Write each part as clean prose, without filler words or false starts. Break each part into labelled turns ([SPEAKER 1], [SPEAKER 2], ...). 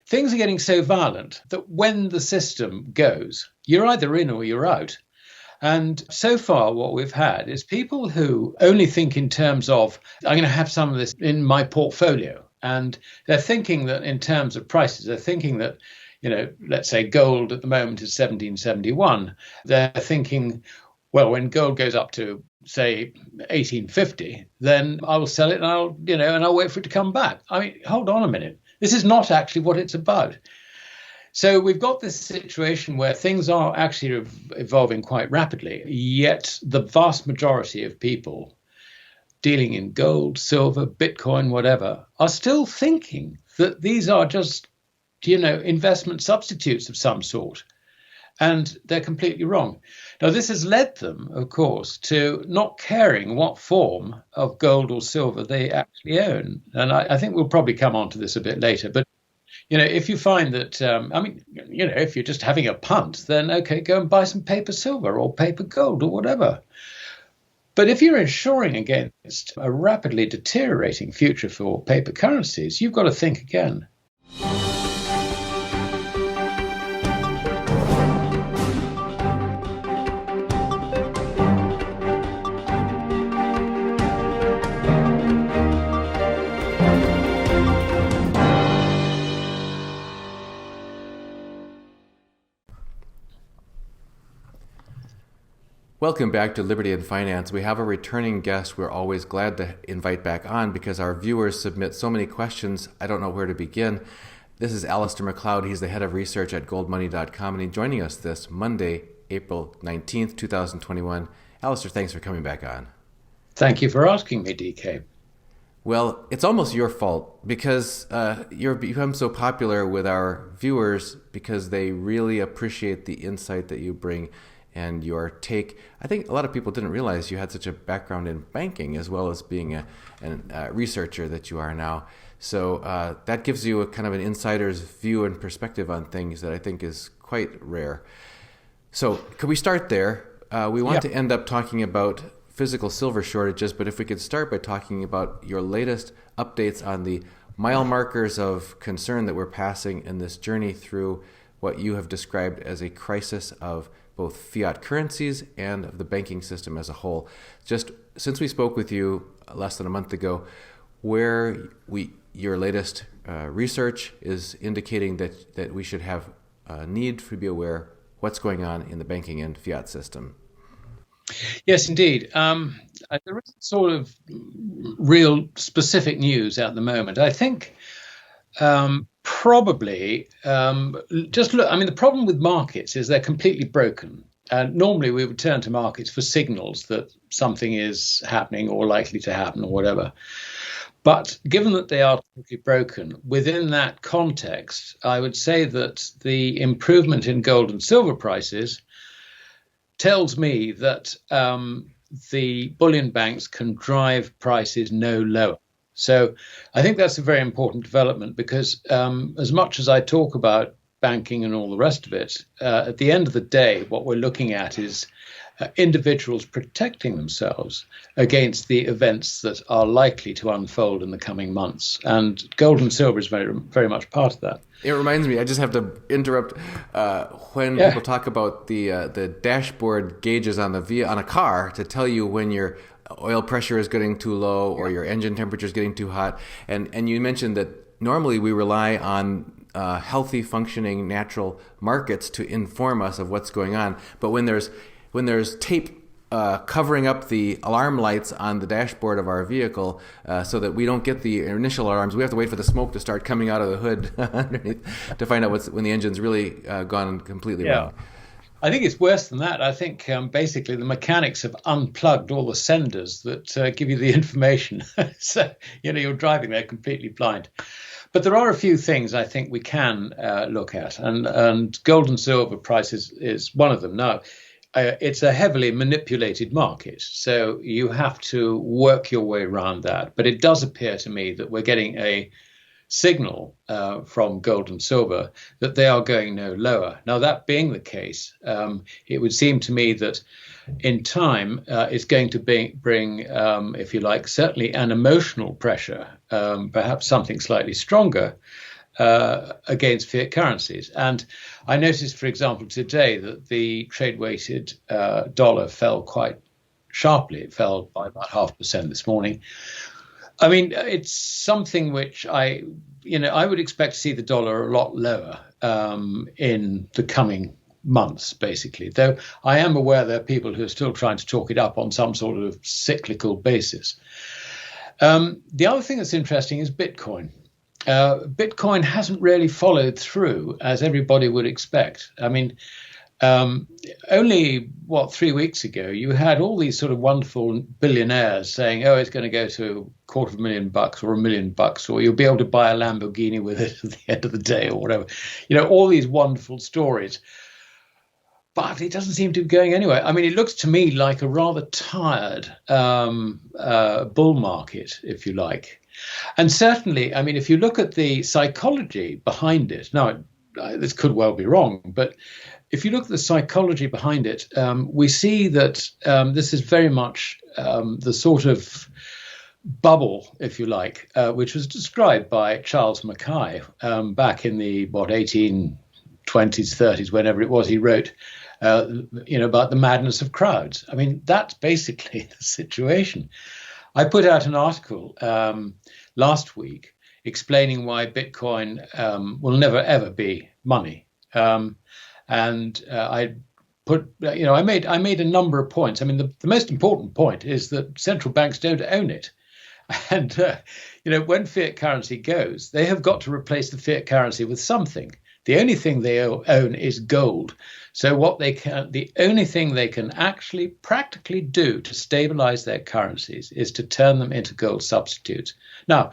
[SPEAKER 1] things are getting so violent that when the system goes, you're either in or you're out. And so far, what we've had is people who only think in terms of, I'm going to have some of this in my portfolio. And they're thinking that in terms of prices, they're thinking that, let's say gold at the moment is 1771. They're thinking, well, when gold goes up to, say, 1850, then I will sell it and I'll wait for it to come back. I mean, hold on a minute. This is not actually what it's about. So we've got this situation where things are actually evolving quite rapidly, yet the vast majority of people dealing in gold, silver, Bitcoin, whatever, are still thinking that these are just, investment substitutes of some sort. And they're completely wrong. Now, this has led them, of course, to not caring what form of gold or silver they actually own. And I think we'll probably come on to this a bit later. But if you find that, if you're just having a punt, then okay, go and buy some paper silver or paper gold or whatever. But if you're insuring against a rapidly deteriorating future for paper currencies, you've got to think again.
[SPEAKER 2] Welcome back to Liberty and Finance. We have a returning guest we're always glad to invite back on because our viewers submit so many questions, I don't know where to begin. This is Aleister Mccloud. He's the head of research at goldmoney.com, and he's joining us this Monday, April 19th, 2021. Aleister, thanks for coming back on.
[SPEAKER 1] Thank you for asking me, DK.
[SPEAKER 2] Well, it's almost your fault because you've become so popular with our viewers because they really appreciate the insight that you bring and your take. I think a lot of people didn't realize you had such a background in banking as well as being a researcher that you are now. So that gives you a kind of an insider's view and perspective on things that I think is quite rare. So could we start there? We want to end up talking about physical silver shortages, but if we could start by talking about your latest updates on the mile markers of concern that we're passing in this journey through what you have described as a crisis of both fiat currencies and of the banking system as a whole. Just since we spoke with you less than a month ago, where your latest research is indicating that we should have a need to be aware what's going on in the banking and fiat system.
[SPEAKER 1] Yes, indeed. There is sort of real specific news at the moment. I think probably just look, the problem with markets is they're completely broken. And normally we would turn to markets for signals that something is happening or likely to happen or whatever. But given that they are totally broken, within that context, I would say that the improvement in gold and silver prices tells me that the bullion banks can drive prices no lower. So I think that's a very important development because as much as I talk about banking and all the rest of it, at the end of the day, what we're looking at is individuals protecting themselves against the events that are likely to unfold in the coming months. And gold and silver is very, very much part of that.
[SPEAKER 2] It reminds me, I just have to interrupt, when people talk about the dashboard gauges on a car to tell you when your oil pressure is getting too low or your engine temperature is getting too hot. And you mentioned that normally we rely on healthy, functioning, natural markets to inform us of what's going on. But when there's tape covering up the alarm lights on the dashboard of our vehicle so that we don't get the initial alarms, we have to wait for the smoke to start coming out of the hood underneath to find out when the engine's really gone completely wrong.
[SPEAKER 1] I think it's worse than that. I think basically the mechanics have unplugged all the senders that give you the information. So, you're driving there completely blind. But there are a few things I think we can look at, and gold and silver prices is one of them. Now, it's a heavily manipulated market, so you have to work your way around that. But it does appear to me that we're getting a signal from gold and silver that they are going no lower. Now, that being the case, it would seem to me that in time it's going to bring, if you like, certainly an emotional pressure, perhaps something slightly stronger, against fiat currencies. And I noticed, for example, today that the trade-weighted dollar fell quite sharply. It fell by about 0.5% this morning. I mean, it's something which I would expect to see the dollar a lot lower in the coming months, basically. Though I am aware there are people who are still trying to talk it up on some sort of cyclical basis. The other thing that's interesting is Bitcoin. Bitcoin hasn't really followed through as everybody would expect. I mean, only 3 weeks ago, you had all these sort of wonderful billionaires saying, "Oh, it's going to go to $250,000 or $1 million, or you'll be able to buy a Lamborghini with it at the end of the day," or whatever. All these wonderful stories. But it doesn't seem to be going anywhere. I mean, it looks to me like a rather tired bull market, if you like. And certainly, I mean, if you look at the psychology behind it, now, this could well be wrong, but if you look at the psychology behind it, we see that this is very much the sort of bubble, if you like, which was described by Charles Mackay back in the, 1820s, 30s, whenever it was he wrote, about the madness of crowds. I mean, that's basically the situation. I put out an article last week explaining why Bitcoin will never, ever be money. And I put, I made a number of points. I mean, the most important point is that central banks don't own it. And, when fiat currency goes, they have got to replace the fiat currency with something. The only thing they own is gold. So the only thing they can actually practically do to stabilize their currencies is to turn them into gold substitutes. Now,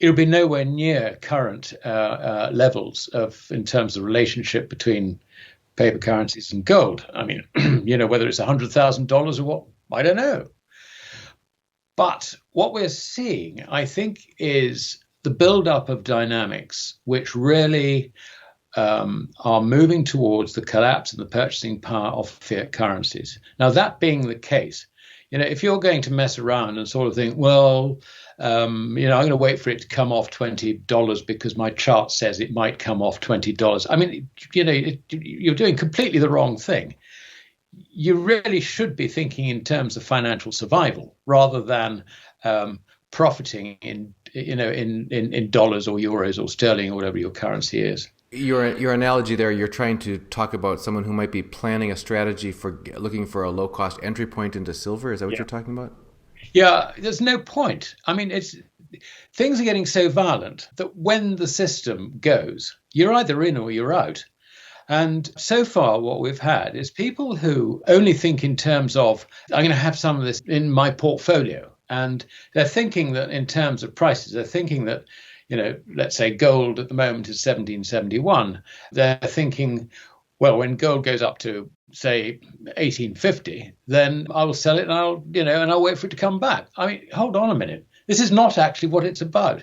[SPEAKER 1] it'll be nowhere near current levels in terms of relationship between paper currencies and gold. I mean, whether it's $100,000 or what, I don't know. But what we're seeing, I think, is the buildup of dynamics which really are moving towards the collapse of the purchasing power of fiat currencies. Now, that being the case, if you're going to mess around and sort of think, well, I'm going to wait for it to come off $20 because my chart says it might come off $20. I mean, you're doing completely the wrong thing. You really should be thinking in terms of financial survival rather than profiting in dollars or euros or sterling or whatever your currency is.
[SPEAKER 2] Your analogy there, you're trying to talk about someone who might be planning a strategy for looking for a low-cost entry point into silver. Is that what you're talking about?
[SPEAKER 1] Yeah, there's no point. I mean, things are getting so violent that when the system goes, you're either in or you're out. And so far, what we've had is people who only think in terms of, I'm going to have some of this in my portfolio. And they're thinking that in terms of prices, they're thinking that, let's say gold at the moment is 1771. They're thinking, well, when gold goes up to, say, 1850, then I will sell it and I'll wait for it to come back. I mean, hold on a minute. This is not actually what it's about.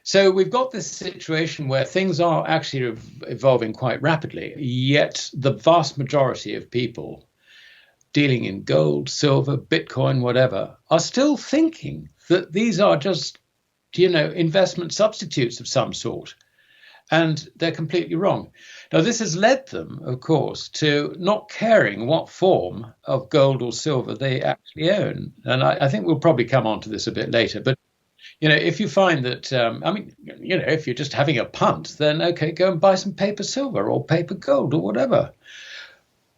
[SPEAKER 1] So we've got this situation where things are actually evolving quite rapidly, yet the vast majority of people dealing in gold, silver, Bitcoin, whatever, are still thinking that these are just, investment substitutes of some sort. And they're completely wrong. Now, this has led them, of course, to not caring what form of gold or silver they actually own. And I think we'll probably come on to this a bit later. But, if you find that, if you're just having a punt, then, okay, go and buy some paper silver or paper gold or whatever.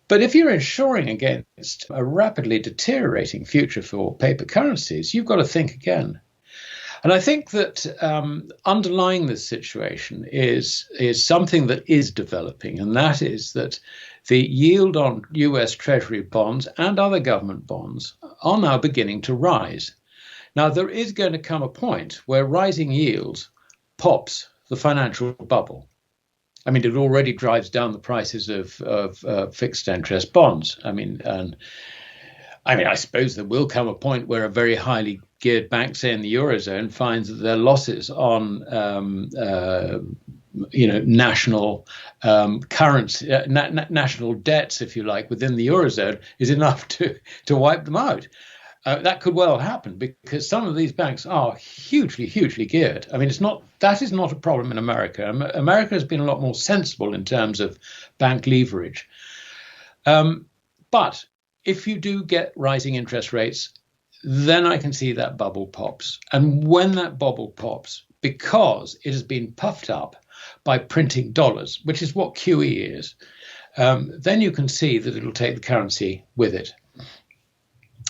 [SPEAKER 1] But if you're insuring against a rapidly deteriorating future for paper currencies, you've got to think again. And I think that underlying this situation is something that is developing, and that is that the yield on US Treasury bonds and other government bonds are now beginning to rise. Now, there is going to come a point where rising yields pops the financial bubble. I mean, it already drives down the prices of fixed interest bonds. I suppose there will come a point where a very highly geared bank, say in the Eurozone, finds that their losses on national currency, national debts, if you like, within the Eurozone is enough to wipe them out. That could well happen because some of these banks are hugely, hugely geared. I mean, that is not a problem in America. America has been a lot more sensible in terms of bank leverage. But if you do get rising interest rates, then I can see that bubble pops. And when that bubble pops, because it has been puffed up by printing dollars, which is what QE is, then you can see that it'll take the currency with it.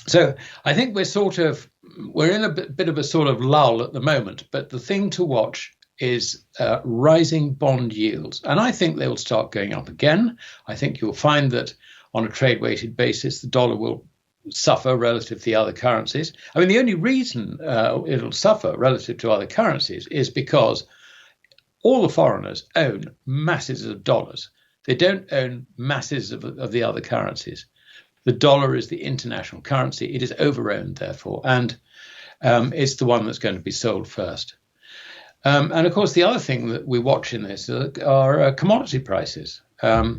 [SPEAKER 1] So I think we're in a bit of a sort of lull at the moment, but the thing to watch is rising bond yields. And I think they will start going up again. I think you'll find that on a trade-weighted basis, the dollar will suffer relative to the other currencies. I mean, the only reason it'll suffer relative to other currencies is because all the foreigners own masses of dollars. They don't own masses of the other currencies. The dollar is the international currency. It is over-owned, therefore, and it's the one that's going to be sold first. And of course, the other thing that we watch in this are commodity prices. I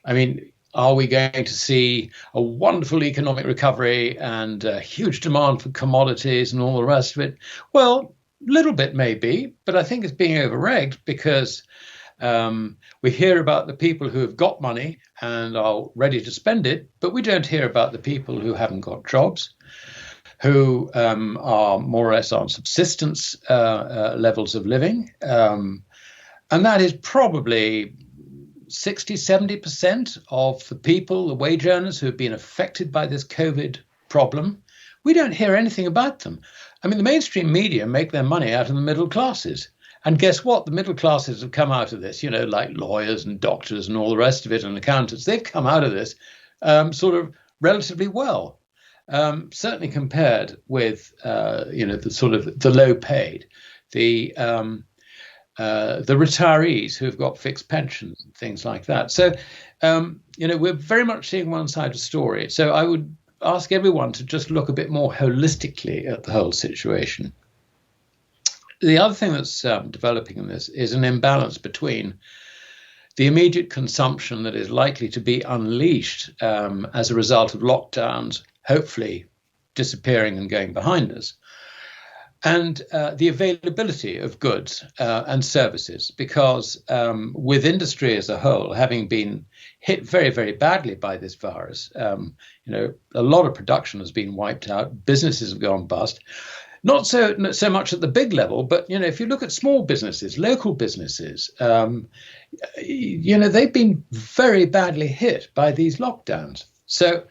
[SPEAKER 1] mean, are we going to see a wonderful economic recovery and a huge demand for commodities and all the rest of it? Well, a little bit maybe, but I think it's being over-egged because we hear about the people who have got money and are ready to spend it, but we don't hear about the people who haven't got jobs, who are more or less on subsistence levels of living. And that is probably 60-70% of the people, the wage earners who have been affected by this COVID problem. We don't hear anything about them. I mean, the mainstream media make their money out of the middle classes. And guess what? The middle classes have come out of this, like lawyers and doctors and all the rest of it and accountants. They've come out of this sort of relatively well, certainly compared with, the sort of the low paid, the retirees who've got fixed pensions and things like that. So, we're very much seeing one side of the story. So I would ask everyone to just look a bit more holistically at the whole situation. The other thing that's developing in this is an imbalance between the immediate consumption that is likely to be unleashed as a result of lockdowns, hopefully disappearing and going behind us, and the availability of goods and services, because with industry as a whole having been hit very, very badly by this virus, a lot of production has been wiped out, businesses have gone bust. Not so much at the big level, but, if you look at small businesses, local businesses, they've been very badly hit by these lockdowns. So,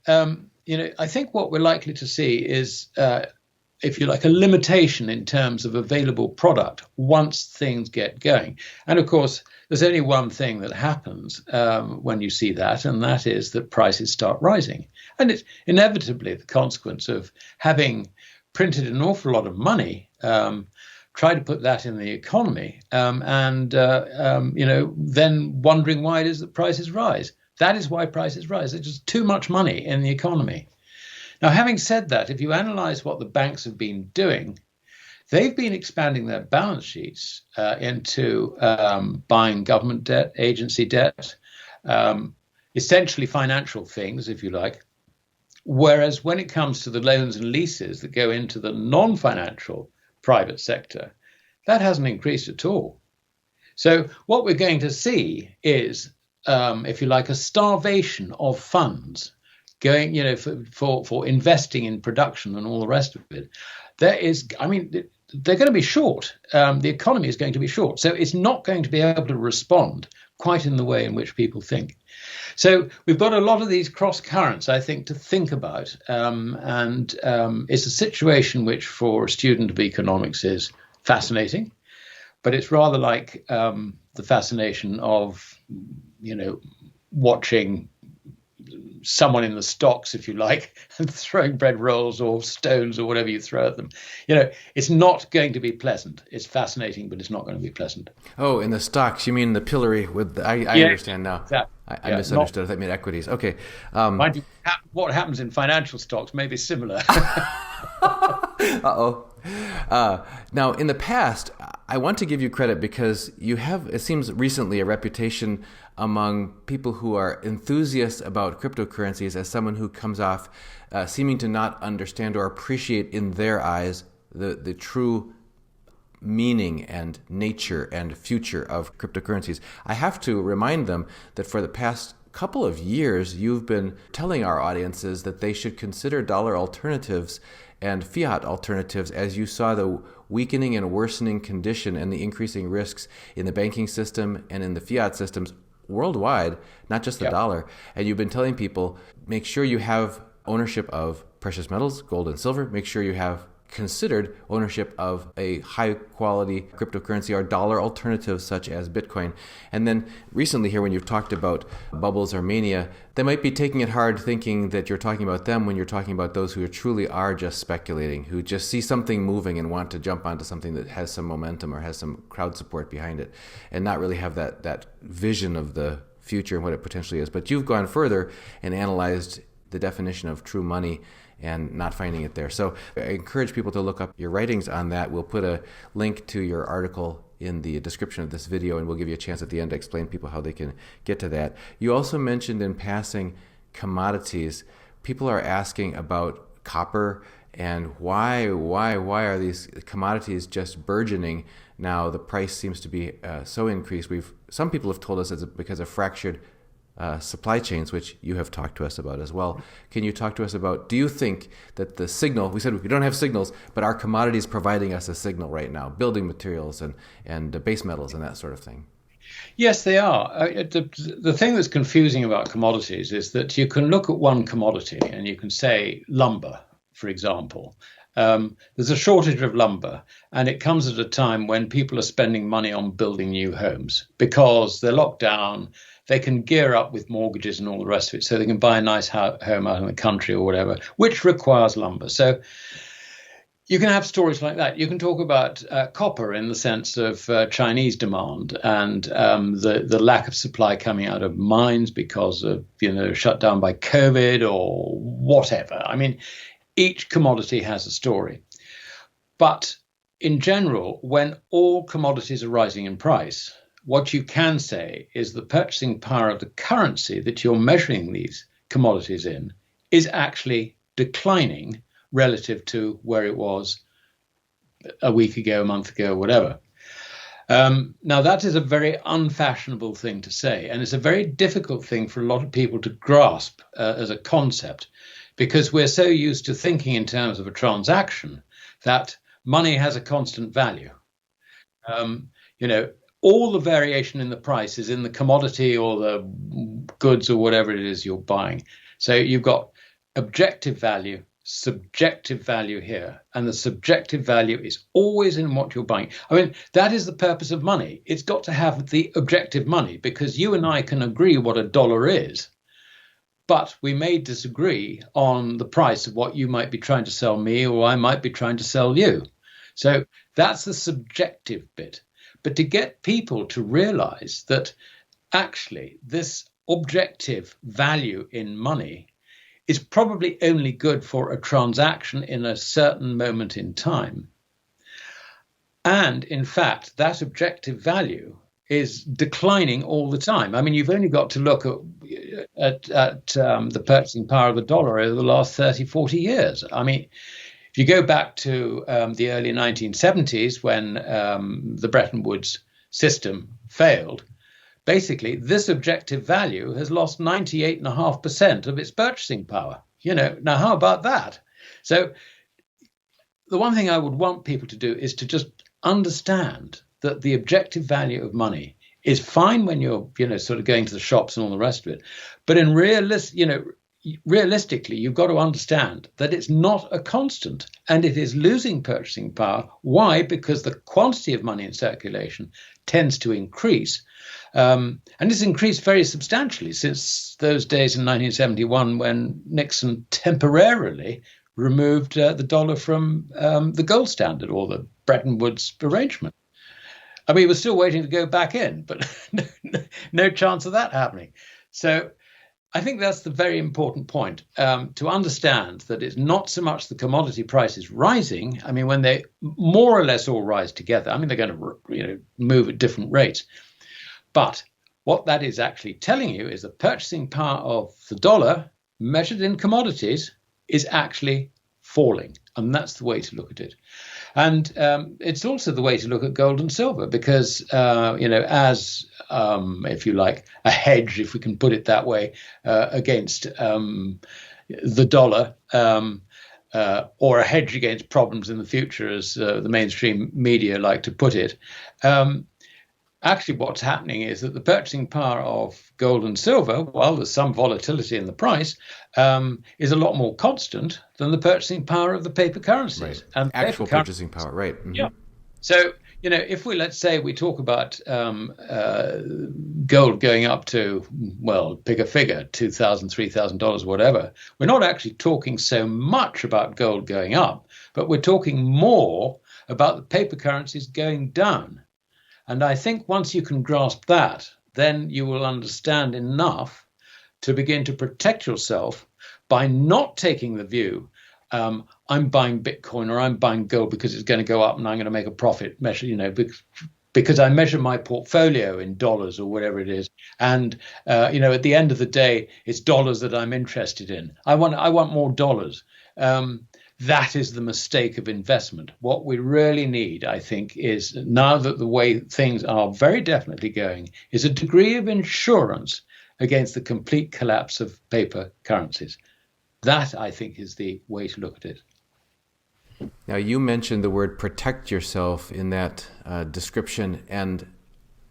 [SPEAKER 1] I think what we're likely to see is, if you like, a limitation in terms of available product once things get going. And of course, there's only one thing that happens when you see that, and that is that prices start rising. And it's inevitably the consequence of having printed an awful lot of money, try to put that in the economy, and then wondering why it is that prices rise. That is why prices rise. There's just too much money in the economy. Now, having said that, if you analyze what the banks have been doing, they've been expanding their balance sheets into buying government debt, agency debt, essentially financial things, if you like. Whereas when it comes to the loans and leases that go into the non-financial private sector, that hasn't increased at all. So what we're going to see is, if you like, a starvation of funds going, for investing in production and all the rest of it. They're going to be short. The economy is going to be short. So it's not going to be able to respond quite in the way in which people think. So we've got a lot of these cross currents, I think, to think about. And it's a situation which for a student of economics is fascinating, but it's rather like the fascination of, watching someone in the stocks, if you like, and throwing bread rolls or stones or whatever you throw at them. It's not going to be pleasant. It's fascinating, but it's not going to be pleasant.
[SPEAKER 2] Oh, in the stocks, you mean the pillory with I understand now.
[SPEAKER 1] Exactly.
[SPEAKER 2] I misunderstood. I thought you meant equities. Okay.
[SPEAKER 1] Mind you, what happens in financial stocks may be similar.
[SPEAKER 2] Uh-oh. Now, in the past, I want to give you credit because you have, it seems recently, a reputation among people who are enthusiasts about cryptocurrencies as someone who comes off seeming to not understand or appreciate in their eyes the true meaning and nature and future of cryptocurrencies. I have to remind them that for the past couple of years, you've been telling our audiences that they should consider dollar alternatives and fiat alternatives as you saw the weakening and worsening condition and the increasing risks in the banking system and in the fiat systems worldwide, not just the dollar. And you've been telling people, make sure you have ownership of precious metals, gold and silver. Make sure you have considered ownership of a high quality cryptocurrency or dollar alternatives such as Bitcoin. And then recently here, when you've talked about bubbles or mania, they might be taking it hard thinking that you're talking about them when you're talking about those who truly are just speculating, who just see something moving and want to jump onto something that has some momentum or has some crowd support behind it and not really have that vision of the future and what it potentially is. But you've gone further and analyzed the definition of true money and not finding it there. So I encourage people to look up your writings on that. We'll put a link to your article in the description of this video, and we'll give you a chance at the end to explain to people how they can get to that. You also mentioned in passing commodities. People are asking about copper and why are these commodities just burgeoning now? The price seems to be so increased. Some people have told us it's because of fractured supply chains, which you have talked to us about as well. Can you talk to us about, do you think that the signal, we said we don't have signals, but are commodities providing us a signal right now, building materials and base metals and that sort of thing?
[SPEAKER 1] Yes, they are. The thing that's confusing about commodities is that you can look at one commodity and you can say lumber, for example. There's a shortage of lumber, and it comes at a time when people are spending money on building new homes because they're locked down. They can gear up with mortgages and all the rest of it, so they can buy a nice home out in the country or whatever, which requires lumber. So you can have stories like that. You can talk about copper in the sense of Chinese demand and the lack of supply coming out of mines because of shut down by COVID or whatever. I mean, each commodity has a story. But in general, when all commodities are rising in price, what you can say is the purchasing power of the currency that you're measuring these commodities in is actually declining relative to where it was a week ago, a month ago, whatever. Now, that is a very unfashionable thing to say, and it's a very difficult thing for a lot of people to grasp as a concept, because we're so used to thinking in terms of a transaction that money has a constant value. All the variation in the price is in the commodity or the goods or whatever it is you're buying. So you've got objective value, subjective value here, and the subjective value is always in what you're buying. I mean, that is the purpose of money. It's got to have the objective money, because you and I can agree what a dollar is, but we may disagree on the price of what you might be trying to sell me or I might be trying to sell you. So that's the subjective bit. But to get people to realize that actually this objective value in money is probably only good for a transaction in a certain moment in time. And in fact, that objective value is declining all the time. I mean, you've only got to look at the purchasing power of the dollar over the last 30, 40 years. I mean, if you go back to the early 1970s when the Bretton Woods system failed, basically this objective value has lost 98.5% of its purchasing power. Now how about that? So the one thing I would want people to do is to just understand that the objective value of money is fine when you're, sort of going to the shops and all the rest of it. But in realistically, you've got to understand that it's not a constant and it is losing purchasing power. Why? Because the quantity of money in circulation tends to increase. And it's increased very substantially since those days in 1971 when Nixon temporarily removed the dollar from the gold standard or the Bretton Woods arrangement. I mean, we're still waiting to go back in, but no chance of that happening. So I think that's the very important point, to understand that it's not so much the commodity prices rising. I mean, when they more or less all rise together, I mean, they're going to move at different rates. But what that is actually telling you is the purchasing power of the dollar measured in commodities is actually falling. And that's the way to look at it. And it's also the way to look at gold and silver because, as, if you like, a hedge, if we can put it that way, against the dollar, or a hedge against problems in the future, as the mainstream media like to put it. Actually, what's happening is that the purchasing power of gold and silver, while there's some volatility in the price, is a lot more constant than the purchasing power of the paper currencies.
[SPEAKER 2] Right.
[SPEAKER 1] And
[SPEAKER 2] actual purchasing power, right. Mm-hmm.
[SPEAKER 1] Yeah. So, if let's say we talk about gold going up to, well, pick a figure, $2,000, $3,000, whatever, we're not actually talking so much about gold going up, but we're talking more about the paper currencies going down. And I think once you can grasp that, then you will understand enough to begin to protect yourself by not taking the view, I'm buying Bitcoin or I'm buying gold because it's going to go up and I'm going to make a profit, because I measure my portfolio in dollars or whatever it is. And, at the end of the day, it's dollars that I'm interested in. I want more dollars. That is the mistake of investment. What we really need, I think, is, now that the way things are very definitely going, is a degree of insurance against the complete collapse of paper currencies. That, I think, is the way to look at it.
[SPEAKER 2] Now, you mentioned the word protect yourself in that description. And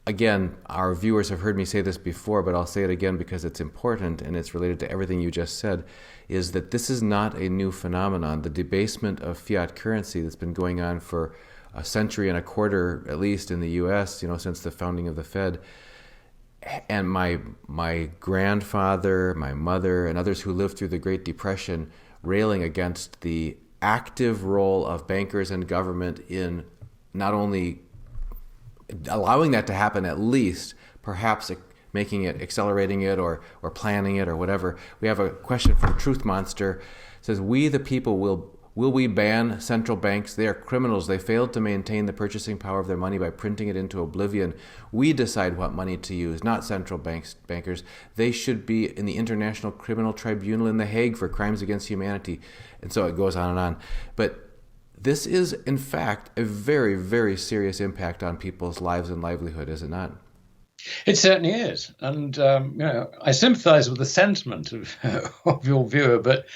[SPEAKER 2] again, our viewers have heard me say this before, but I'll say it again because it's important and it's related to everything you just said, is that this is not a new phenomenon. The debasement of fiat currency that's been going on for a century and a quarter, at least in the U.S., since the founding of the Fed. And my grandfather, my mother, and others who lived through the Great Depression railing against the active role of bankers and government in not only allowing that to happen, at least perhaps making it, accelerating it, or planning it, or whatever. We have a question from Truth Monster. It says, we the people will we ban central banks? They are criminals. They failed to maintain the purchasing power of their money by printing it into oblivion. We decide what money to use, not central bankers. They should be in the International Criminal Tribunal in The Hague for crimes against humanity. And so it goes on and on. But this is, in fact, a very, very serious impact on people's lives and livelihood, is it not?
[SPEAKER 1] It certainly is. And, I sympathize with the sentiment of your viewer, but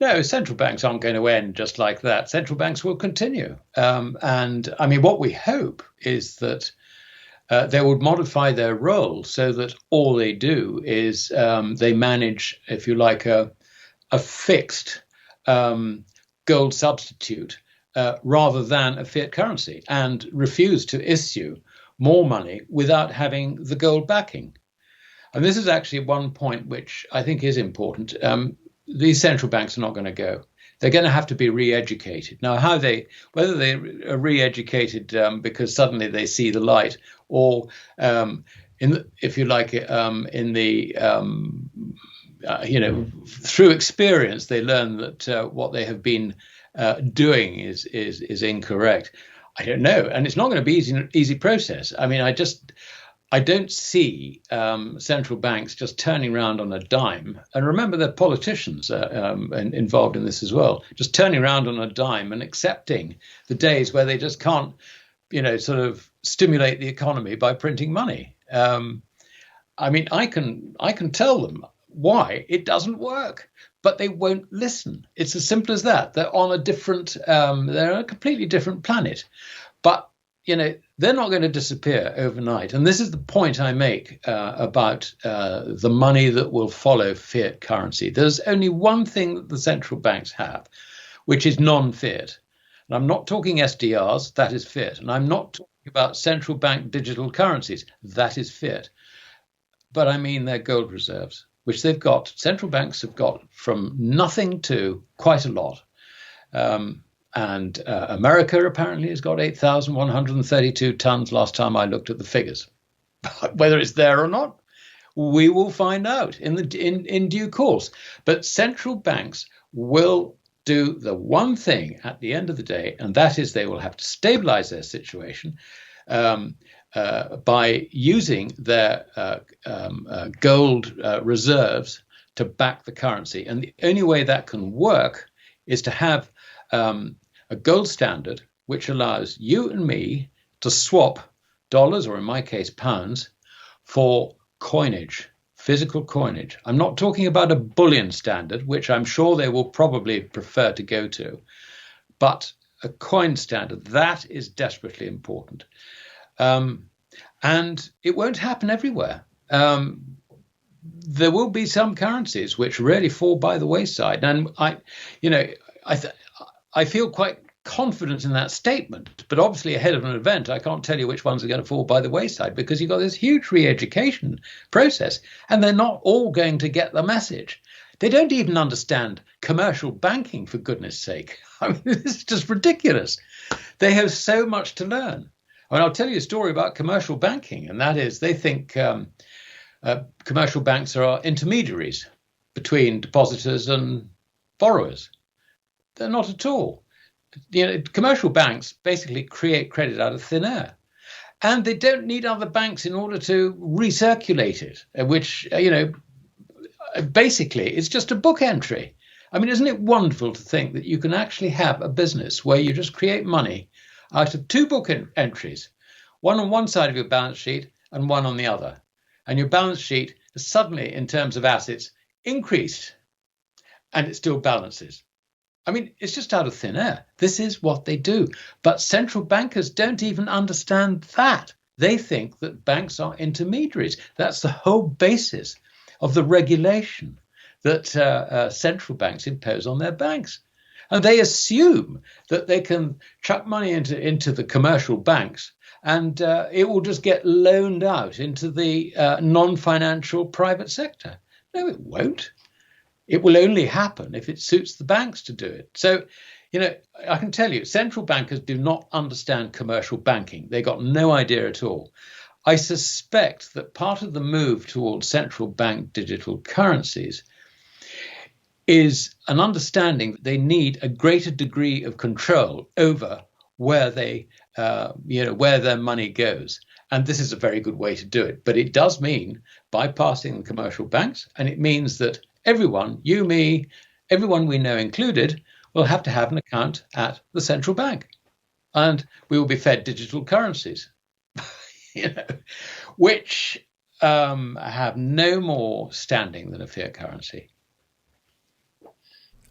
[SPEAKER 1] no, central banks aren't going to end just like that. Central banks will continue. And I mean, what we hope is that they would modify their role so that all they do is they manage, if you like, a fixed gold substitute rather than a fiat currency, and refuse to issue more money without having the gold backing. And this is actually one point which I think is important. These central banks are not going to go. They're going to have to be re-educated. Now, whether they are re-educated because suddenly they see the light, or through experience they learn that what they have been doing is incorrect. I don't know, and it's not going to be an easy process. I mean, I don't see central banks just turning around on a dime. And remember, the politicians are involved in this as well, just turning around on a dime and accepting the days where they just can't, sort of stimulate the economy by printing money. I mean, I can tell them why it doesn't work, but they won't listen. It's as simple as that. They're on they're on a completely different planet. But they're not going to disappear overnight. And this is the point I make about the money that will follow fiat currency. There's only one thing that the central banks have, which is non-fiat. And I'm not talking SDRs, that is fiat. And I'm not talking about central bank digital currencies, that is fiat. But I mean their gold reserves, which they've got. Central banks have got from nothing to quite a lot. And America apparently has got 8,132 tons last time I looked at the figures. But whether it's there or not, We will find out in due course. But central banks will do the one thing at the end of the day, and that is they will have to stabilize their situation by using their gold reserves to back the currency. And the only way that can work is to have a gold standard which allows you and me to swap dollars, or in my case, pounds, for coinage, physical coinage. I'm not talking about a bullion standard, which I'm sure they will probably prefer to go to, but a coin standard. That is desperately important. And it won't happen everywhere. There will be some currencies which really fall by the wayside. And I feel quite confident in that statement, but obviously ahead of an event, I can't tell you which ones are going to fall by the wayside, because you've got this huge re-education process, and they're not all going to get the message. They don't even understand commercial banking, for goodness sake. I mean, this is just ridiculous. They have so much to learn. And I'll tell you a story about commercial banking, and that is they think commercial banks are intermediaries between depositors and borrowers. They're not at all. Commercial banks basically create credit out of thin air, and they don't need other banks in order to recirculate it, which, basically it's just a book entry. I mean, isn't it wonderful to think that you can actually have a business where you just create money out of two book entries, one on one side of your balance sheet and one on the other, and your balance sheet has suddenly, in terms of assets, increased, and it still balances. I mean, it's just out of thin air. This is what they do. But central bankers don't even understand that. They think that banks are intermediaries. That's the whole basis of the regulation that central banks impose on their banks. And they assume that they can chuck money into the commercial banks, and it will just get loaned out into the non-financial private sector. No, it won't. It will only happen if it suits the banks to do it. So, I can tell you, central bankers do not understand commercial banking. They got no idea at all. I suspect that part of the move towards central bank digital currencies is an understanding that they need a greater degree of control over where where their money goes. And this is a very good way to do it. But it does mean bypassing the commercial banks, and it means that everyone, you, me, everyone we know included, will have to have an account at the central bank. And we will be fed digital currencies, which have no more standing than a fiat currency.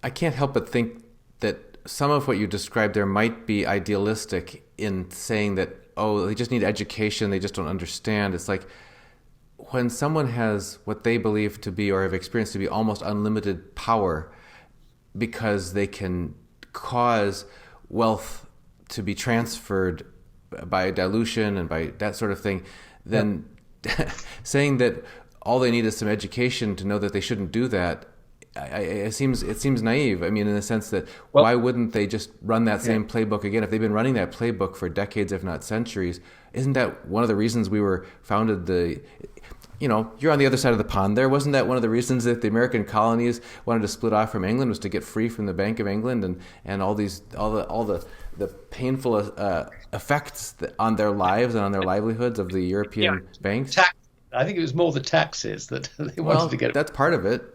[SPEAKER 2] I can't help but think that some of what you described there might be idealistic in saying that, oh, they just need education, they just don't understand. It's like, when someone has what they believe to be or have experienced to be almost unlimited power because they can cause wealth to be transferred by dilution and by that sort of thing, then saying that all they need is some education to know that they shouldn't do that, it seems naive. I mean, in the sense that, why wouldn't they just run that same playbook again? If they've been running that playbook for decades, if not centuries, isn't that one of the reasons we were founded? You're on the other side of the pond there. Wasn't that one of the reasons that the American colonies wanted to split off from England, was to get free from the Bank of England and all the painful effects on their lives and on their livelihoods of the European banks?
[SPEAKER 1] I think it was more the taxes that they wanted to get.
[SPEAKER 2] That's part of it.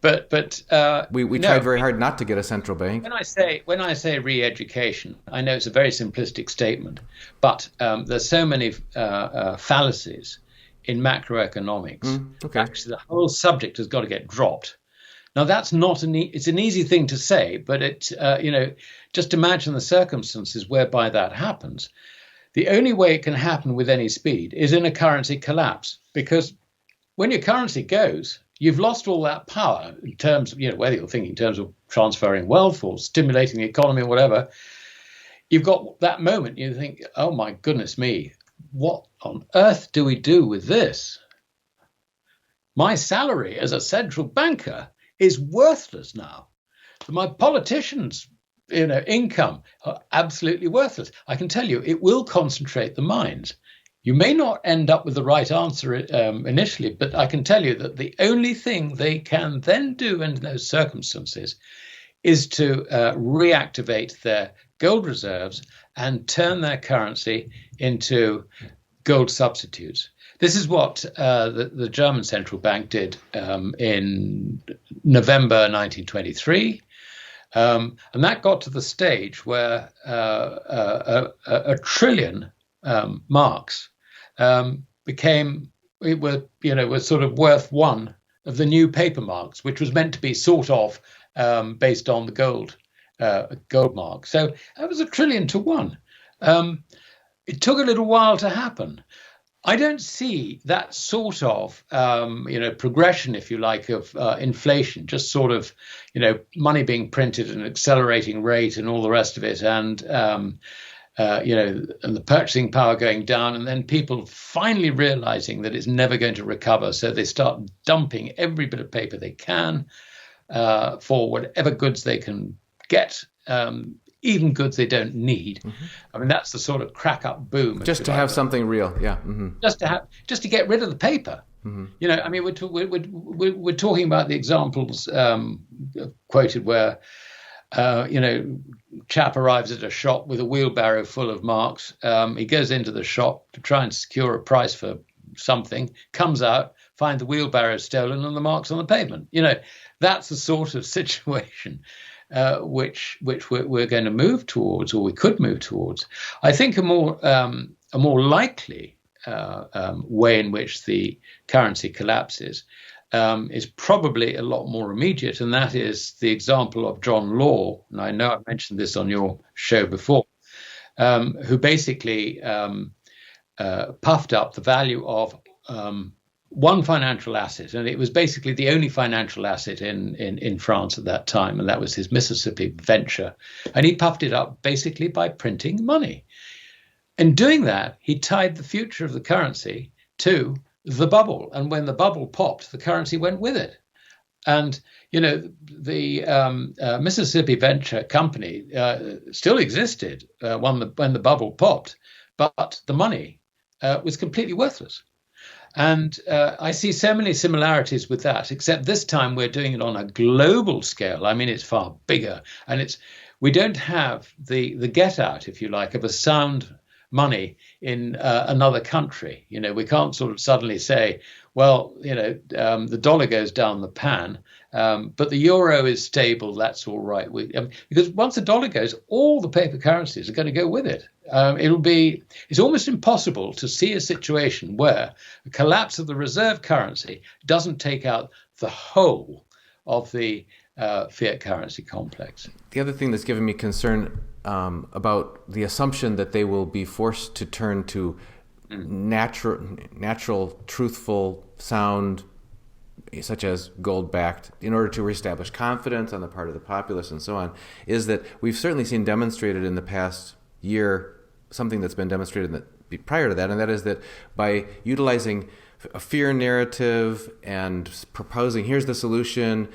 [SPEAKER 1] But
[SPEAKER 2] we tried very hard not to get a central bank.
[SPEAKER 1] When I say re-education, I know it's a very simplistic statement, but there's so many fallacies in macroeconomics. Actually, the whole subject has got to get dropped. Now, that's not it's an easy thing to say, but just imagine the circumstances whereby that happens. The only way it can happen with any speed is in a currency collapse, because when your currency goes, you've lost all that power in terms of, whether you're thinking in terms of transferring wealth or stimulating the economy or whatever. You've got that moment, you think, oh my goodness me, what on earth do we do with this? My salary as a central banker is worthless now. My politicians' income are absolutely worthless. I can tell you, it will concentrate the minds. You may not end up with the right answer initially, but I can tell you that the only thing they can then do in those circumstances is to reactivate their gold reserves and turn their currency into gold substitutes. This is what the German central bank did in November 1923. And that got to the stage where a trillion marks was sort of worth one of the new paper marks, which was meant to be sort of based on the gold mark. So that was 1 trillion to 1. It took a little while to happen. I don't see that sort of progression, if you like, of inflation, just sort of money being printed at an accelerating rate and all the rest of it, and and the purchasing power going down, and then people finally realizing that it's never going to recover, so they start dumping every bit of paper they can for whatever goods they can get. Even goods they don't need. Mm-hmm. I mean, that's the sort of crack up boom.
[SPEAKER 2] Just to have something real, yeah. Mm-hmm.
[SPEAKER 1] Just to get rid of the paper. Mm-hmm. I mean, we're talking about the examples quoted where, chap arrives at a shop with a wheelbarrow full of marks. He goes into the shop to try and secure a price for something, comes out, finds the wheelbarrow stolen and the marks on the pavement. That's the sort of situation which we're going to move towards, or we could move towards. I think a more likely way in which the currency collapses is probably a lot more immediate, and that is the example of John Law. And I know I've mentioned this on your show before, who basically puffed up the value of one financial asset, and it was basically the only financial asset in France at that time, and that was his Mississippi venture. And he puffed it up basically by printing money. In doing that, he tied the future of the currency to the bubble, and when the bubble popped, the currency went with it. And the Mississippi Venture Company still existed when the bubble popped, but the money was completely worthless. And I see so many similarities with that, except this time we're doing it on a global scale. I mean, it's far bigger, and we don't have the get out, if you like, of a sound money in another country. We can't sort of suddenly say, well, the dollar goes down the pan, but the euro is stable. That's all right. Because once the dollar goes, all the paper currencies are going to go with it. It's almost impossible to see a situation where a collapse of the reserve currency doesn't take out the whole of the fiat currency complex.
[SPEAKER 2] The other thing that's given me concern about the assumption that they will be forced to turn to natural, truthful, sound, such as gold-backed, in order to reestablish confidence on the part of the populace and so on, is that we've certainly seen demonstrated in the past year something that's been demonstrated prior to that, and that is that by utilizing a fear narrative and proposing, here's the solution,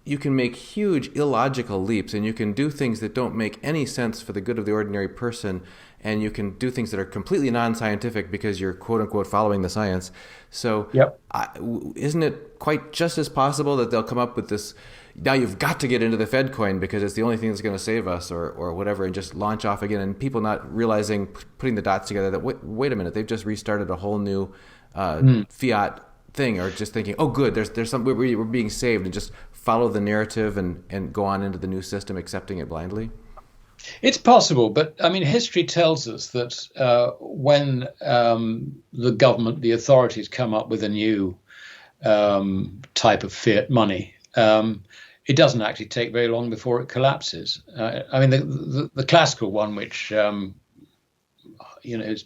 [SPEAKER 2] you can make huge illogical leaps, and you can do things that don't make any sense for the good of the ordinary person, and you can do things that are completely non-scientific because you're quote-unquote following the science. So yep. Isn't it quite just as possible that they'll come up with this, now you've got to get into the Fed coin because it's the only thing that's going to save us, or whatever, and just launch off again, and people not realizing, putting the dots together, that wait a minute, they've just restarted a whole new fiat thing, or just thinking, oh good, there's some, we're being saved, and just follow the narrative and go on into the new system, accepting it blindly?
[SPEAKER 1] It's possible, but I mean, history tells us that when the government, the authorities come up with a new type of fiat money, it doesn't actually take very long before it collapses. I mean, the classical one, which is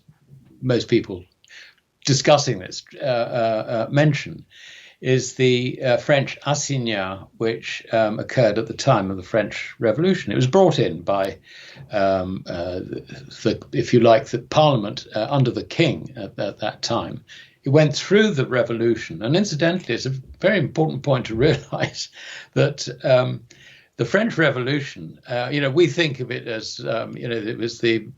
[SPEAKER 1] most people discussing this mention, is the French assignat, which occurred at the time of the French Revolution. It was brought in by, if you like, the Parliament under the King at that time. It went through the revolution, and incidentally, it's a very important point to realize that the French Revolution, we think of it as, it was the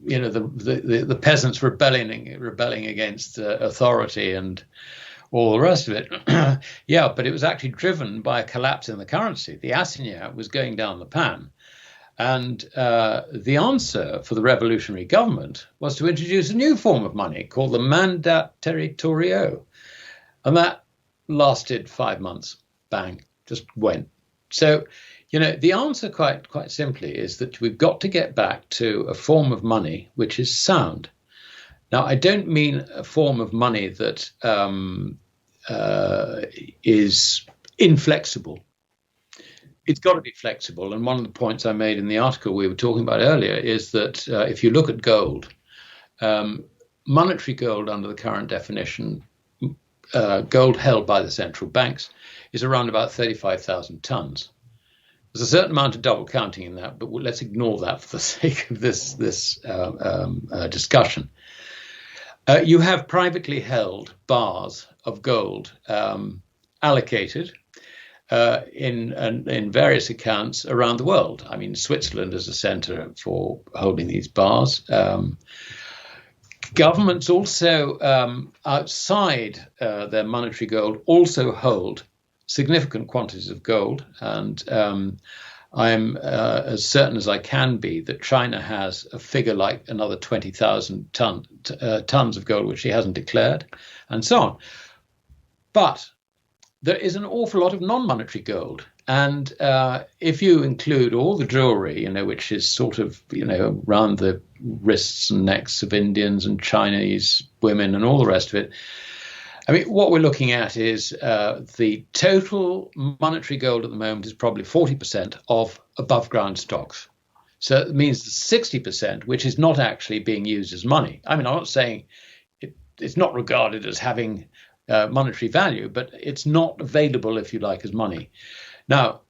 [SPEAKER 1] the peasants rebelling against authority and all the rest of it. Yeah, but it was actually driven by a collapse in the currency. The assignat was going down the pan. And the answer for the revolutionary government was to introduce a new form of money called the mandat territoriaux. And that lasted 5 months. Bang, just went. So, the answer quite simply is that we've got to get back to a form of money which is sound. Now, I don't mean a form of money that is inflexible. It's got to be flexible. And one of the points I made in the article we were talking about earlier is that if you look at gold, monetary gold under the current definition, gold held by the central banks, is around about 35,000 tons. There's a certain amount of double counting in that, but let's ignore that for the sake of this discussion. You have privately held bars of gold allocated in various accounts around the world. I mean, Switzerland is a center for holding these bars. Governments also, outside their monetary gold, also hold significant quantities of gold. And I'm as certain as I can be that China has a figure like another 20,000 tons of gold, which she hasn't declared, and so on. But there is an awful lot of non-monetary gold. And if you include all the jewelry, which is sort of, around the wrists and necks of Indians and Chinese women and all the rest of it, I mean, what we're looking at is the total monetary gold at the moment is probably 40% of above ground stocks. So it means 60%, which is not actually being used as money. I mean, I'm not saying it's not regarded as having monetary value, but it's not available, if you like, as money. Now,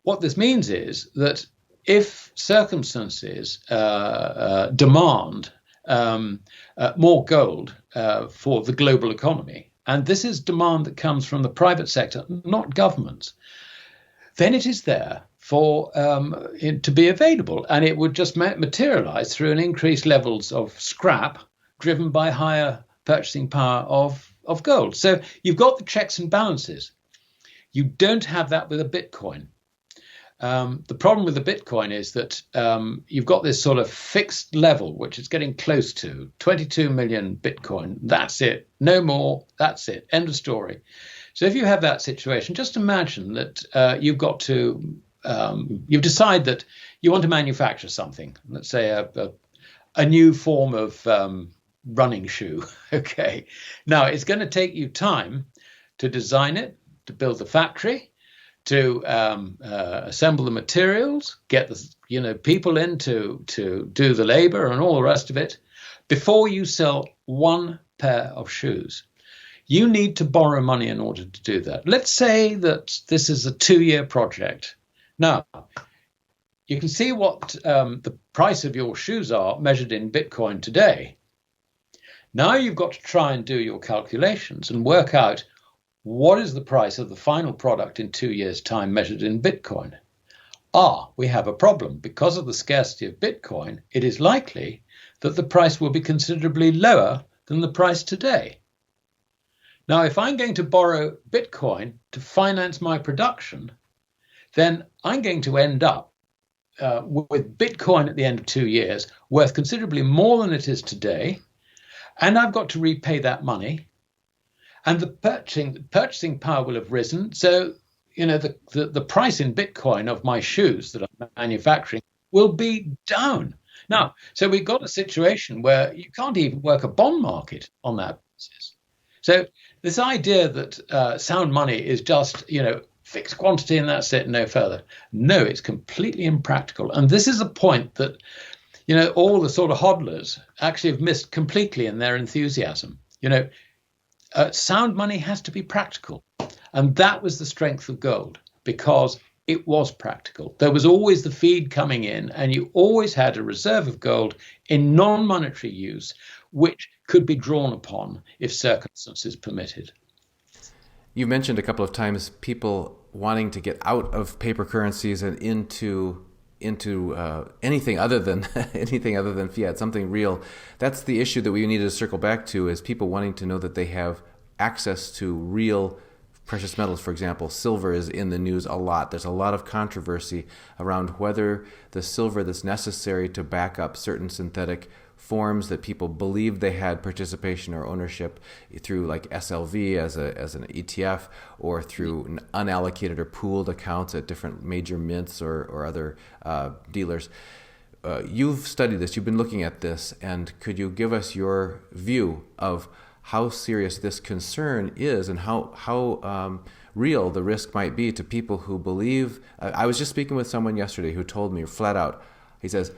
[SPEAKER 1] what this means is that if circumstances demand more gold for the global economy, and this is demand that comes from the private sector, not governments, then it is there for it to be available, and it would just materialize through an increased levels of scrap driven by higher purchasing power of gold. So you've got the checks and balances. You don't have that with a Bitcoin. The problem with the Bitcoin is that you've got this sort of fixed level, which is getting close to 22 million Bitcoin. That's it. No more. That's it. End of story. So if you have that situation, just imagine that you've got to, you decide that you want to manufacture something, let's say a new form of running shoe. Okay. Now it's going to take you time to design it, to build the factory, to assemble the materials, get the people in to do the labor and all the rest of it, before you sell one pair of shoes. You need to borrow money in order to do that. Let's say that this is a 2-year project. Now, you can see what the price of your shoes are measured in Bitcoin today. Now you've got to try and do your calculations and work out what is the price of the final product in 2 years' time measured in Bitcoin. We have a problem. Because of the scarcity of Bitcoin, it is likely that the price will be considerably lower than the price today. Now, if I'm going to borrow Bitcoin to finance my production, then I'm going to end up with Bitcoin at the end of 2 years worth considerably more than it is today. And I've got to repay that money. And the purchasing power will have risen. So, the price in Bitcoin of my shoes that I'm manufacturing will be down. Now, so we've got a situation where you can't even work a bond market on that basis. So this idea that sound money is just, fixed quantity and that's it, no further. No, it's completely impractical. And this is a point that, all the sort of hodlers actually have missed completely in their enthusiasm. Sound money has to be practical. And that was the strength of gold, because it was practical. There was always the feed coming in, and you always had a reserve of gold in non-monetary use, which could be drawn upon if circumstances permitted.
[SPEAKER 2] You mentioned a couple of times people wanting to get out of paper currencies and into into anything other than anything other than fiat, something real. That's the issue that we need to circle back to, is people wanting to know that they have access to real precious metals. For example, silver is in the news a lot. There's a lot of controversy around whether the silver that's necessary to back up certain synthetic forms that people believed they had participation or ownership through, like SLV as an ETF, or through unallocated or pooled accounts at different major mints or other dealers. You've studied this, you've been looking at this, and could you give us your view of how serious this concern is and how real the risk might be to people who believe? I was just speaking with someone yesterday who told me flat out, he says,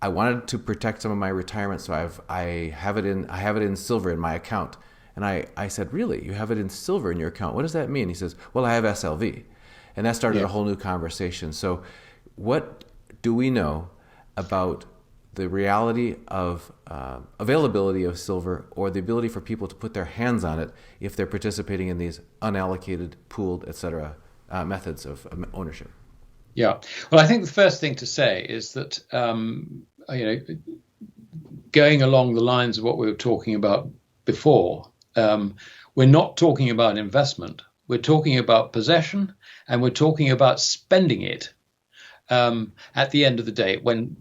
[SPEAKER 2] I wanted to protect some of my retirement, so I have it in silver in my account. And I said, really? You have it in silver in your account? What does that mean? He says, well, I have SLV. And that started a whole new conversation. So what do we know about the reality of availability of silver, or the ability for people to put their hands on it if they're participating in these unallocated, pooled, etc. Methods of ownership?
[SPEAKER 1] Yeah. Well, I think the first thing to say is that, going along the lines of what we were talking about before, we're not talking about investment. We're talking about possession, and we're talking about spending it at the end of the day when,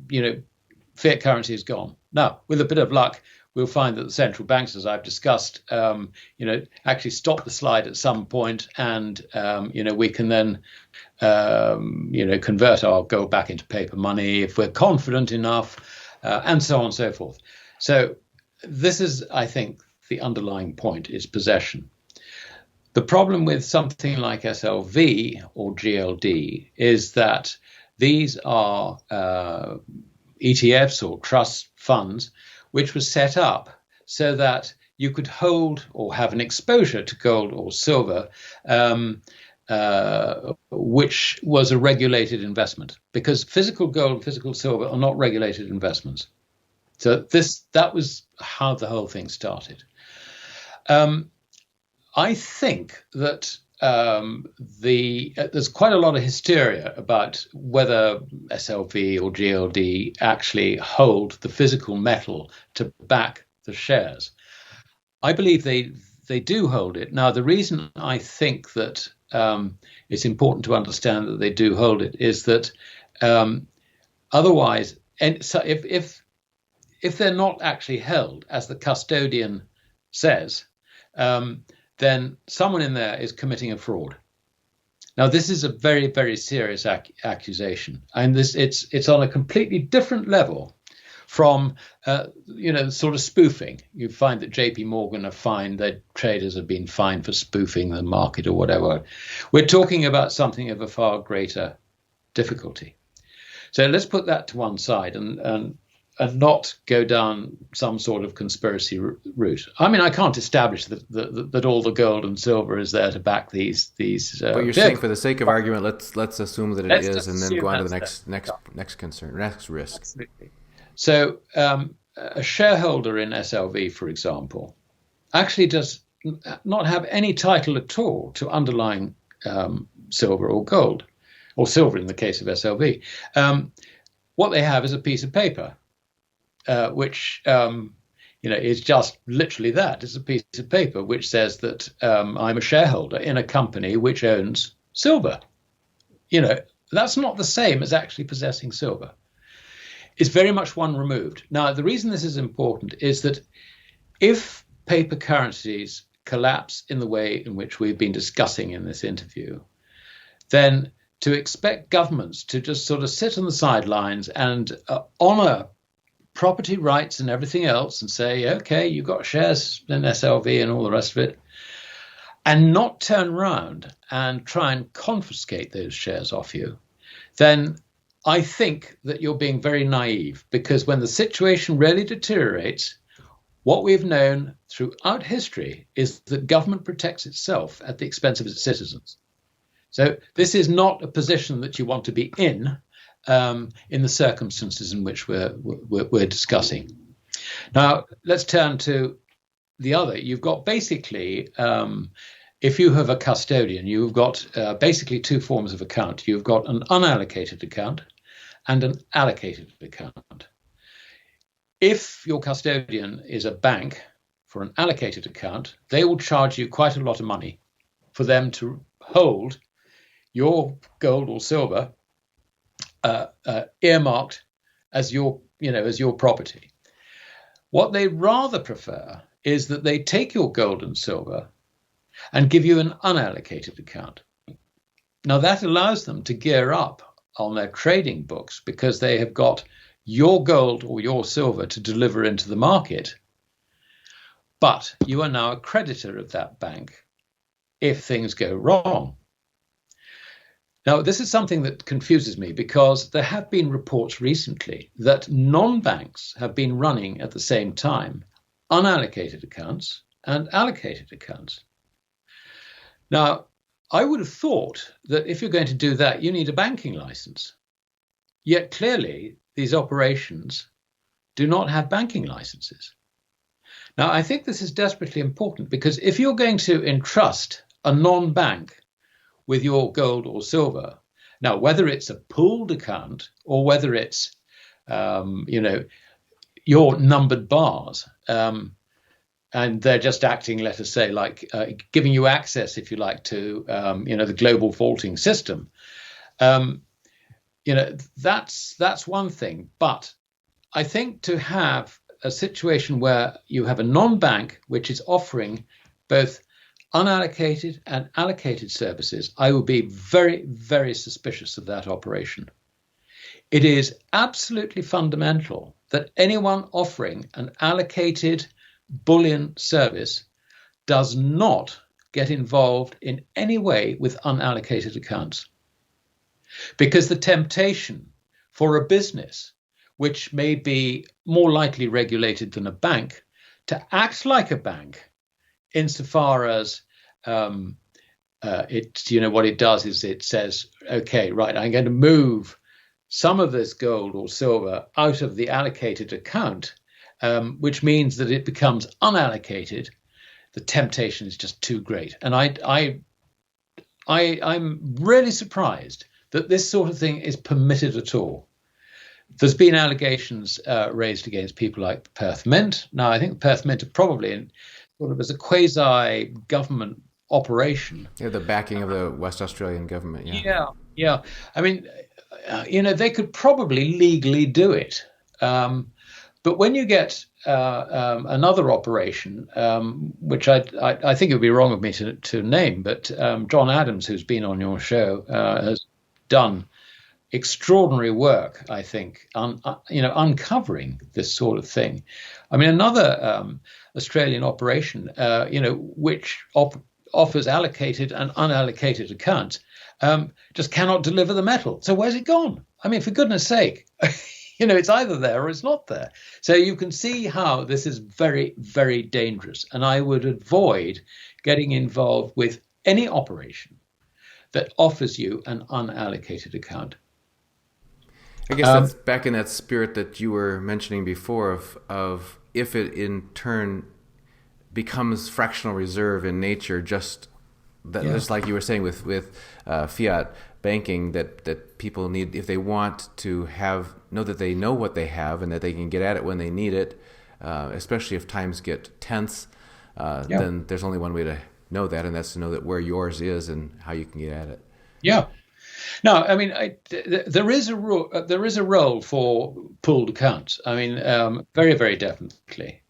[SPEAKER 1] fiat currency is gone. Now, with a bit of luck, we'll find that the central banks, as I've discussed, actually stop the slide at some point, and we can then, convert our gold back into paper money if we're confident enough, and so on and so forth. So this is, I think, the underlying point is possession. The problem with something like SLV or GLD is that these are ETFs or trust funds, which was set up so that you could hold or have an exposure to gold or silver, which was a regulated investment, because physical gold and physical silver are not regulated investments. So that was how the whole thing started. I think that there's quite a lot of hysteria about whether SLV or GLD actually hold the physical metal to back the shares. I believe they do hold it. Now, the reason I think that it's important to understand that they do hold it is that otherwise, and so if they're not actually held as the custodian says, then someone in there is committing a fraud. Now, this is a very, very serious accusation, and it's on a completely different level from sort of spoofing. You find that JP Morgan have fined, their traders have been fined for spoofing the market or whatever. We're talking about something of a far greater difficulty. So let's put that to one side and not go down some sort of conspiracy route. I mean, I can't establish that all the gold and silver is there to back these.
[SPEAKER 2] But you're saying, for the sake of argument, let's assume that it is, and then go on to the next risk.
[SPEAKER 1] Absolutely. So a shareholder in SLV, for example, actually does not have any title at all to underlying silver or gold, or silver in the case of SLV. What they have is a piece of paper, which is just literally that. It's a piece of paper which says that I'm a shareholder in a company which owns silver. That's not the same as actually possessing silver. It's very much one removed. Now, the reason this is important is that if paper currencies collapse in the way in which we've been discussing in this interview, then to expect governments to just sort of sit on the sidelines and honor property rights and everything else and say, okay, you've got shares in SLV and all the rest of it, and not turn around and try and confiscate those shares off you, then I think that you're being very naive, because when the situation really deteriorates, what we've known throughout history is that government protects itself at the expense of its citizens. So this is not a position that you want to be in the circumstances in which we're discussing. Now, let's turn to the other. You've got basically, if you have a custodian, you've got basically two forms of account. You've got an unallocated account, and an allocated account. If your custodian is a bank for an allocated account, they will charge you quite a lot of money for them to hold your gold or silver earmarked as your property. What they rather prefer is that they take your gold and silver and give you an unallocated account. Now that allows them to gear up on their trading books because they have got your gold or your silver to deliver into the market, but you are now a creditor of that bank if things go wrong. Now, this is something that confuses me because there have been reports recently that non-banks have been running at the same time unallocated accounts and allocated accounts. Now, I would have thought that if you're going to do that, you need a banking license. Yet clearly, these operations do not have banking licenses. Now, I think this is desperately important because if you're going to entrust a non-bank with your gold or silver, now whether it's a pooled account or whether it's, your numbered bars, and they're just acting, let us say, like giving you access, if you like, to the global faulting system. That's one thing. But I think to have a situation where you have a non-bank which is offering both unallocated and allocated services, I would be very, very suspicious of that operation. It is absolutely fundamental that anyone offering an allocated bullion service does not get involved in any way with unallocated accounts. Because the temptation for a business, which may be more lightly regulated than a bank, to act like a bank, insofar as what it does is it says, okay, right, I'm going to move some of this gold or silver out of the allocated account, which means that it becomes unallocated. The temptation is just too great. And I'm really surprised that this sort of thing is permitted at all. There's been allegations raised against people like the Perth Mint. Now, I think the Perth Mint are probably sort of as a quasi-government operation.
[SPEAKER 2] Yeah, the backing of the West Australian government.
[SPEAKER 1] Yeah. I mean, they could probably legally do it. But when you get another operation, which I think it would be wrong of me to name, but John Adams, who's been on your show, has done extraordinary work, I think, uncovering this sort of thing. I mean, another Australian operation, which offers allocated and unallocated accounts, just cannot deliver the metal. So where's it gone? I mean, for goodness sake, it's either there or it's not there. So you can see how this is very, very dangerous. And I would avoid getting involved with any operation that offers you an unallocated account.
[SPEAKER 2] I guess that's back in that spirit that you were mentioning before of if it in turn becomes fractional reserve in nature, just like you were saying with fiat banking, that people need, if they want to know that they know what they have and that they can get at it when they need it, especially if times get tense, then there's only one way to know that, and that's to know that where yours is and how you can get at it.
[SPEAKER 1] Yeah. No, I mean, there is a role for pooled accounts. I mean, very, very definitely.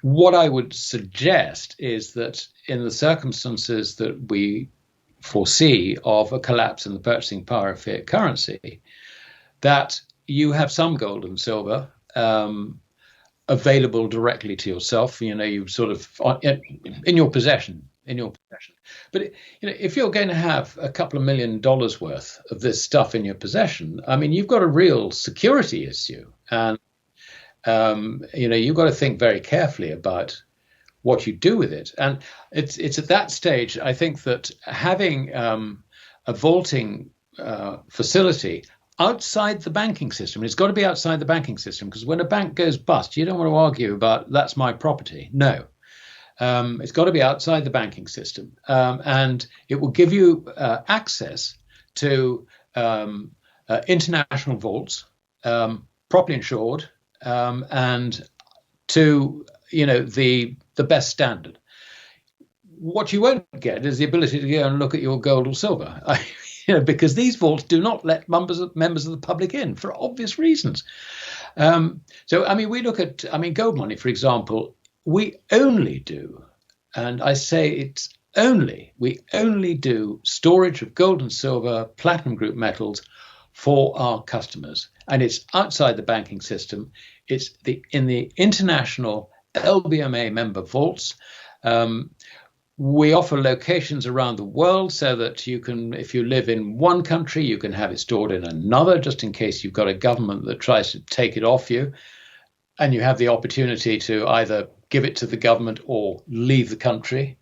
[SPEAKER 1] What I would suggest is that in the circumstances that we foresee of a collapse in the purchasing power of fiat currency, that you have some gold and silver available directly to yourself. You sort of in your possession. But if you're going to have a couple of $1 million worth of this stuff in your possession, I mean, you've got a real security issue, and you've got to think very carefully about what you do with it. And it's at that stage, I think, that having a vaulting facility outside the banking system, it's got to be outside the banking system, because when a bank goes bust, you don't want to argue about that's my property. No. It's got to be outside the banking system, and it will give you access to international vaults, properly insured, and to the best standard. What you won't get is the ability to go and look at your gold or silver, because these vaults do not let members of the public in for obvious reasons. We look at, gold money, for example. We only do, and I say we only do storage of gold and silver, platinum group metals for our customers, and it's outside the banking system. It's in the international LBMA member vaults. We offer locations around the world so that you can, if you live in one country, you can have it stored in another, just in case you've got a government that tries to take it off you. And you have the opportunity to either give it to the government or leave the country.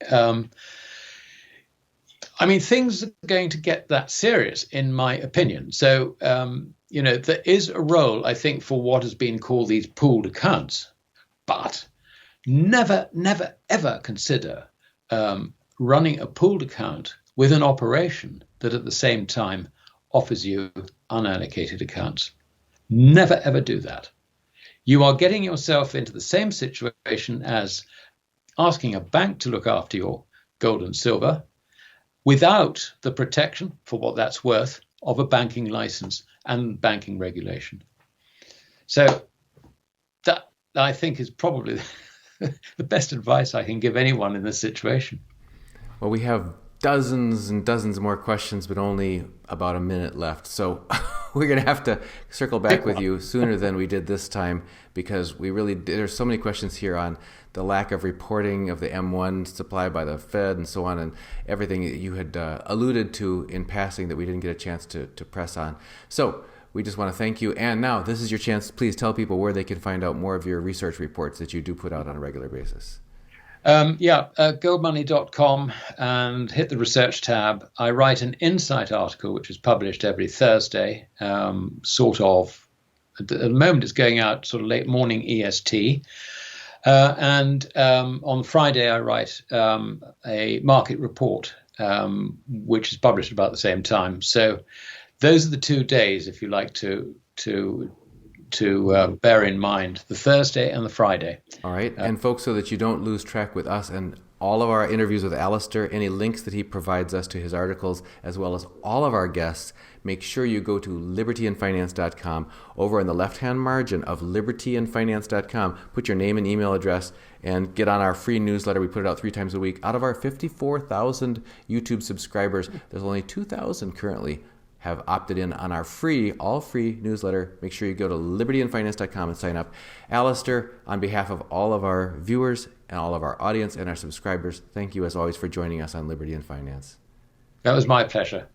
[SPEAKER 1] Things are going to get that serious, in my opinion. So, there is a role, I think, for what has been called these pooled accounts. But never, ever consider running a pooled account with an operation that at the same time offers you unallocated accounts. Never, ever do that. You are getting yourself into the same situation as asking a bank to look after your gold and silver without the protection, for what that's worth, of a banking license and banking regulation. So that, I think, is probably the best advice I can give anyone in this situation.
[SPEAKER 2] Well, we have dozens and dozens more questions, but only about a minute left. So we're going to have to circle back with you sooner than we did this time, because there's so many questions here on the lack of reporting of the M1 supply by the Fed and so on, and everything that you had alluded to in passing that we didn't get a chance to press on. So we just want to thank you. And now this is your chance. Please tell people where they can find out more of your research reports that you do put out on a regular basis.
[SPEAKER 1] Goldmoney.com, and hit the research tab. I write an insight article, which is published every Thursday, at the moment it's going out sort of late morning EST. And on Friday, I write a market report, which is published about the same time. So those are the 2 days, if you like to bear in mind, the Thursday and the Friday.
[SPEAKER 2] All right. And folks, so that you don't lose track with us and all of our interviews with Alasdair, any links that he provides us to his articles, as well as all of our guests, make sure you go to libertyandfinance.com. Over in the left-hand margin of libertyandfinance.com, put your name and email address and get on our free newsletter. We put it out 3 times a week. Out of our 54,000 YouTube subscribers, there's only 2,000 currently have opted in on our all free newsletter. Make sure you go to libertyandfinance.com and sign up. Alasdair, on behalf of all of our viewers and all of our audience and our subscribers, thank you as always for joining us on Liberty and Finance.
[SPEAKER 1] That was my pleasure.